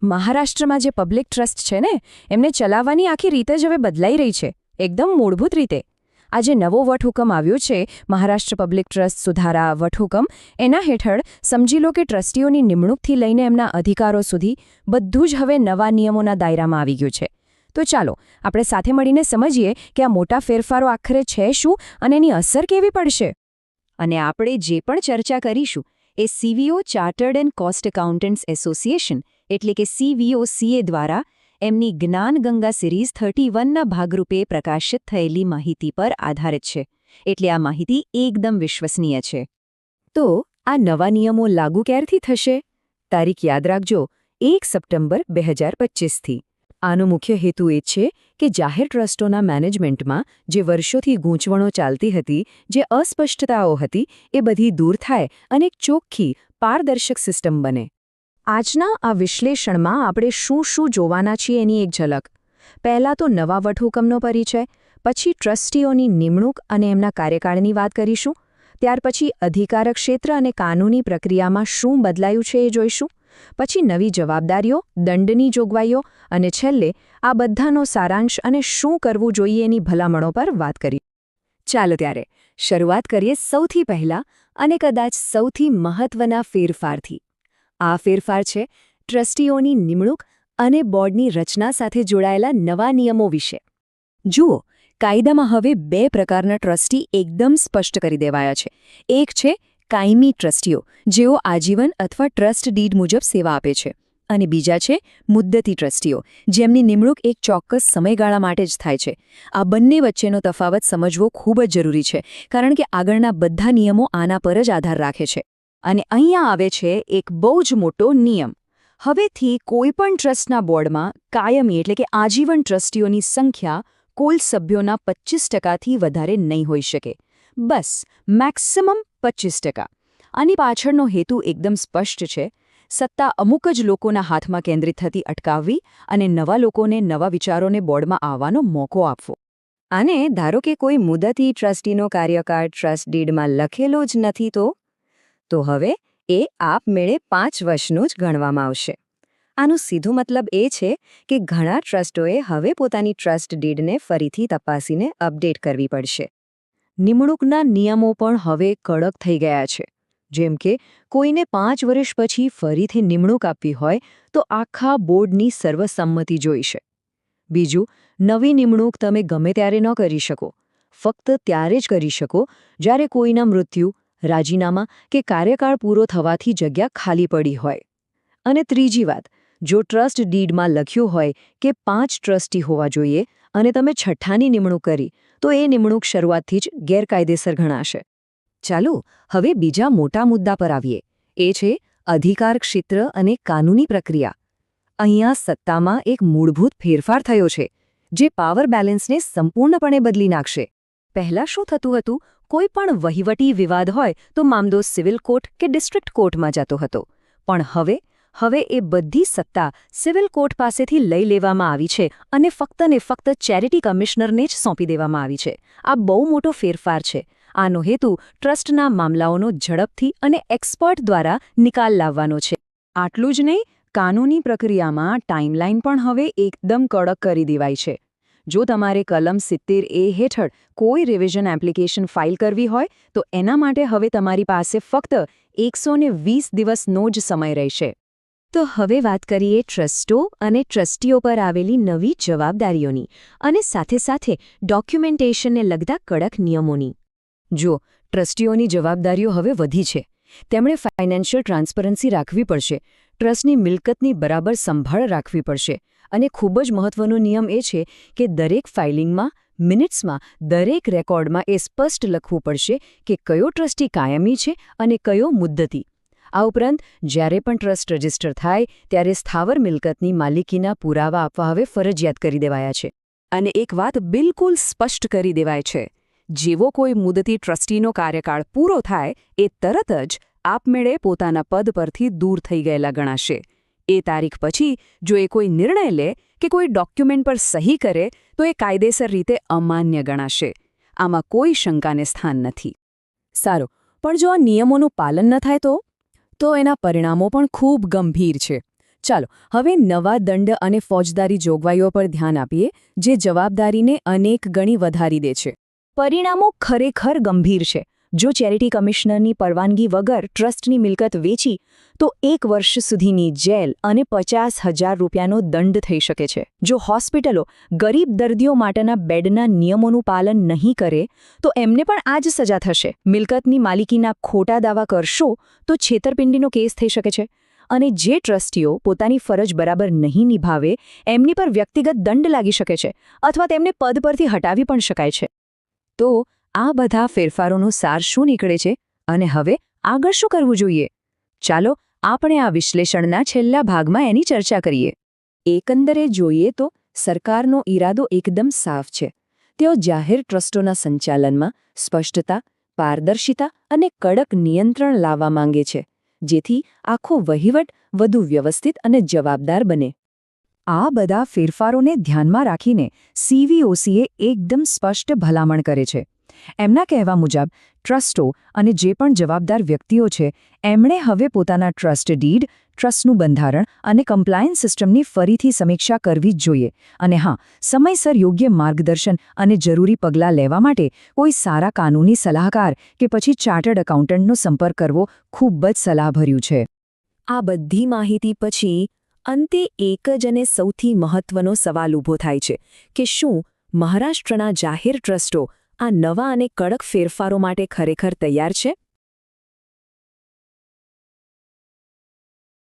મહારાષ્ટ્રમાં જે public trust છે ને એમને ચલાવવાની આખી રીત જ હવે બદલાઈ રહી છે, એકદમ મૂળભૂત રીતે. આ જે નવો વટહુકમ આવ્યો છે, મહારાષ્ટ્ર પબ્લિક ટ્રસ્ટ સુધારા વટહુકમ, એના હેઠળ સમજી લો કે ટ્રસ્ટીઓની નિમણૂકથી લઈને એમના અધિકારો સુધી બધું જ હવે નવા નિયમોના દાયરામાં આવી ગયું છે. તો ચાલો આપણે સાથે મળીને સમજીએ કે આ મોટા ફેરફારો આખરે છે શું અને એની અસર કેવી પડશે. અને આપણે જે પણ ચર્ચા કરીશું એ CVO chartered and cost accountants association એટલે કે CVOCA દ્વારા એમની જ્ઞાનગંગા સિરીઝ 31ના ભાગરૂપે પ્રકાશિત થયેલી માહિતી પર આધારિત છે. એટલે આ માહિતી એકદમ વિશ્વસનીય છે. તો આ નવા નિયમો લાગુ ક્યારથી થશે? તારીખ યાદ રાખજો, 1 સપ્ટેમ્બર 2025થી. આનો મુખ્ય હેતુ એ છે કે જાહેર ટ્રસ્ટોના મેનેજમેન્ટમાં જે વર્ષોથી ગૂંચવણો ચાલતી હતી, જે અસ્પષ્ટતાઓ હતી, એ બધી દૂર થાય અને એક ચોખ્ખી, પારદર્શક સિસ્ટમ બને. આજના આ વિશ્લેષણમાં આપણે શું શું જોવાના છીએ એની એક ઝલક. પહેલાં તો નવા વટહુકમનો પરિચય, પછી ટ્રસ્ટીઓની નિમણૂક અને એમના કાર્યકાળની વાત કરીશું. ત્યાર પછી અધિકાર ક્ષેત્ર અને કાનૂની પ્રક્રિયામાં શું બદલાયું છે એ જોઈશું. પછી નવી જવાબદારીઓ, દંડની જોગવાઈઓ અને છેલ્લે આ બધાનો સારાંશ અને શું કરવું જોઈએ એની ભલામણો પર વાત કરી. ચાલો ત્યારે શરૂઆત કરીએ સૌથી પહેલા અને કદાચ સૌથી મહત્વના ફેરફારથી. આ ફેરફાર છે ટ્રસ્ટીઓની નિમણૂક અને બોર્ડની રચના સાથે જોડાયેલા નવા નિયમો વિશે. જુઓ, કાયદામાં હવે 2 પ્રકારના ટ્રસ્ટી એકદમ સ્પષ્ટ કરી દેવાયા છે. એક છે કાયમી ટ્રસ્ટીઓ, જેઓ આજીવન અથવા ટ્રસ્ટ ડીડ મુજબ સેવા આપે છે, અને બીજા છે મુદ્દતી ટ્રસ્ટીઓ, જેમની નિમણૂક એક ચોક્કસ સમયગાળા માટે જ થાય છે. આ બંને વચ્ચેનો તફાવત સમજવો ખૂબ જ જરૂરી છે, કારણ કે આગળના બધા નિયમો આના પર જ આધાર રાખે છે. અને અહીંયા આવે છે એક બહુ જ મોટો નિયમ. હવેથી કોઈપણ ટ્રસ્ટના બોર્ડમાં કાયમી એટલે કે આજીવન ટ્રસ્ટીઓની સંખ્યા કુલ સભ્યોના 25%થી વધારે નહીં હોઈ શકે. બસ મેક્સિમમ 25%. આની પાછળનો હેતુ એકદમ સ્પષ્ટ છે. સત્તા અમુક જ લોકોના હાથમાં કેન્દ્રિત થતી અટકાવવી અને નવા લોકોને નવા વિચારોને બોર્ડમાં આવવાનો મોકો આપવો. અને ધારો કે કોઈ મુદતી ટ્રસ્ટીનો કાર્યકાળ ટ્રસ્ટ ડીડમાં લખેલો જ નથી તો હવે એ આપમેળે 5 વર્ષનું જ ગણવામાં આવશે. આનો સીધો મતલબ એ છે કે ઘણા ટ્રસ્ટોએ હવે પોતાની ટ્રસ્ટ ડીડને ફરીથી તપાસીને અપડેટ કરવી પડશે. નિમણૂકના નિયમો પણ હવે કડક થઈ ગયા છે. જેમ કે કોઈને 5 વર્ષ પછી ફરીથી નિમણૂક આપવી હોય તો આખા બોર્ડની સર્વસંમતિ જોઈશે. બીજું, નવી નિમણૂક તમે ગમે ત્યારે ન કરી શકો. ફક્ત ત્યારે જ કરી શકો જ્યારે કોઈના મૃત્યુ, રાજીનામા કે કાર્યકાળ પૂરો થવાથી જગ્યા ખાલી પડી હોય. અને ત્રીજી વાત, જો ટ્રસ્ટ ડીડમાં લખ્યું હોય કે 5 ટ્રસ્ટી હોવા જોઈએ અને તમે 6ઠ્ઠાની નિમણૂક કરી, તો એ નિમણૂક શરૂઆતથી જ ગેરકાયદેસર ગણાશે. ચાલો હવે બીજા મોટા મુદ્દા પર આવીએ. એ છે અધિકાર ક્ષેત્ર અને કાનૂની પ્રક્રિયા. અહીંયા સત્તામાં એક મૂળભૂત ફેરફાર થયો છે, જે પાવર બેલેન્સને સંપૂર્ણપણે બદલી નાખશે. પહેલાં શું થતું હતું? કોઈ પણ વહીવટી વિવાદ હોય તો મામલો સિવિલ કોર્ટ કે ડિસ્ટ્રિક્ટ કોર્ટમાં જતો હતો. પણ હવે એ બધી સત્તા સિવિલ કોર્ટ પાસેથી લઈ લેવામાં આવી છે અને ફક્ત ચેરિટી કમિશનરને જ સોંપી દેવામાં આવી છે. આ બહુ મોટો ફેરફાર છે. આનો હેતુ ટ્રસ્ટના મામલાઓનો ઝડપથી અને એક્સપર્ટ દ્વારા નિકાલ લાવવાનો છે. આટલું જ નહીં, કાનૂની પ્રક્રિયામાં ટાઈમલાઈન પણ હવે એકદમ કડક કરી દેવાઈ છે. જો તમારે કલમ 70A હેઠળ કોઈ રિવિઝન એપ્લિકેશન ફાઇલ કરવી હોય તો એના માટે હવે તમારી પાસે ફક્ત 120 દિવસનો જ સમય રહેશે. તો હવે વાત કરીએ ટ્રસ્ટો અને ટ્રસ્ટીઓ પર આવેલી નવી જવાબદારીઓની અને સાથે ડોક્યુમેન્ટેશનને લગતા કડક નિયમોની. જો ટ્રસ્ટીઓની જવાબદારીઓ હવે વધી છે. તેમણે ફાઇનાન્શિયલ ટ્રાન્સપરન્સી રાખવી પડશે, ટ્રસ્ટની મિલકતની બરાબર સંભાળ રાખવી પડશે, અને ખૂબ જ મહત્વનો નિયમ એ છે કે દરેક ફાઇલિંગમાં, મિનિટ્સમાં, દરેક રેકોર્ડમાં એ સ્પષ્ટ લખવું પડશે કે કયો ટ્રસ્ટી કાયમી છે અને કયો મુદ્દતી. આ ઉપરાંત જ્યારે પણ ટ્રસ્ટ રજિસ્ટર થાય ત્યારે સ્થાવર મિલકતની માલિકીના પુરાવા આપવા હવે ફરજિયાત કરી દેવાયા છે. અને એક વાત બિલકુલ સ્પષ્ટ કરી દેવાય છે, જેવો કોઈ મુદતી ટ્રસ્ટીનો કાર્યકાળ પૂરો થાય એ તરત જ આપમેળે પોતાના પદ પરથી દૂર થઈ ગયેલા ગણાશે. એ તારીખ પછી જો એ કોઈ નિર્ણય લે કે કોઈ ડોક્યુમેન્ટ પર સહી કરે તો એ કાયદેસર રીતે અમાન્ય ગણાશે. આમાં કોઈ શંકાને સ્થાન નથી. સારું, પણ જો આ નિયમોનું પાલન ન થાય તો એના પરિણામો પણ ખૂબ ગંભીર છે. ચાલો હવે નવા દંડ અને ફોજદારી જોગવાઈઓ પર ધ્યાન આપીએ જે જવાબદારીને અનેક ગણી વધારી દે છે. પરિણામો ખરેખર ગંભીર છે. જો ચેરિટી કમિશનરની પરવાનગી વગર ટ્રસ્ટની મિલકત વેચી તો 1 વર્ષ સુધીની જેલ અને 50,000 રૂપિયાનો દંડ થઈ શકે છે. જો હોસ્પિટલો ગરીબ દર્દીઓ માટેના બેડના નિયમોનું પાલન નહીં કરે તો એમને પણ આ જ સજા થશે. મિલકતની માલિકીના ખોટા દાવા કરશો તો છેતરપિંડીનો કેસ થઈ શકે છે. અને જે ટ્રસ્ટીઓ પોતાની ફરજ બરાબર નહીં નિભાવે એમની પર વ્યક્તિગત દંડ લાગી શકે છે અથવા તેમને પદ પરથી હટાવી પણ શકાય છે. તો આ બધા ફેરફારોનો સાર શું નીકળે છે અને હવે આગળ શું કરવું જોઈએ? ચાલો આપણે આ વિશ્લેષણના છેલ્લા ભાગમાં એની ચર્ચા કરીએ. એકંદરે જોઈએ તો સરકારનો ઈરાદો એકદમ સાફ છે. તેઓ જાહેર ટ્રસ્ટોના સંચાલનમાં સ્પષ્ટતા, પારદર્શિતા અને કડક નિયંત્રણ લાવવા માંગે છે, જેથી આખો વહીવટ વધુ વ્યવસ્થિત અને જવાબદાર બને. આ બધા ફેરફારોને ધ્યાનમાં રાખીને CVOCએ એકદમ સ્પષ્ટ ભલામણ કરે છે. એમના કહેવા મુજબ ટ્રસ્ટો અને જે પણ જવાબદાર વ્યક્તિઓ છે એમણે હવે પોતાના ટ્રસ્ટ ડીડ, ટ્રસ્ટનું બંધારણ અને કમ્પ્લાયન્સ સિસ્ટમની ફરીથી સમીક્ષા કરવી જ જોઈએ. અને હા, સમયસર યોગ્ય માર્ગદર્શન અને જરૂરી પગલાં લેવા માટે કોઈ સારા કાનૂની સલાહકાર કે પછી ચાર્ટર્ડ એકાઉન્ટન્ટનો સંપર્ક કરવો ખૂબ જ સલાહભર્યું છે. આ બધી માહિતી પછી અંતે એક જ અને સૌથી મહત્વનો સવાલ ઊભો થાય છે કે શું મહારાષ્ટ્રના જાહેર ટ્રસ્ટો આ નવા અને કડક ફેરફારો માટે ખરેખર તૈયાર છે?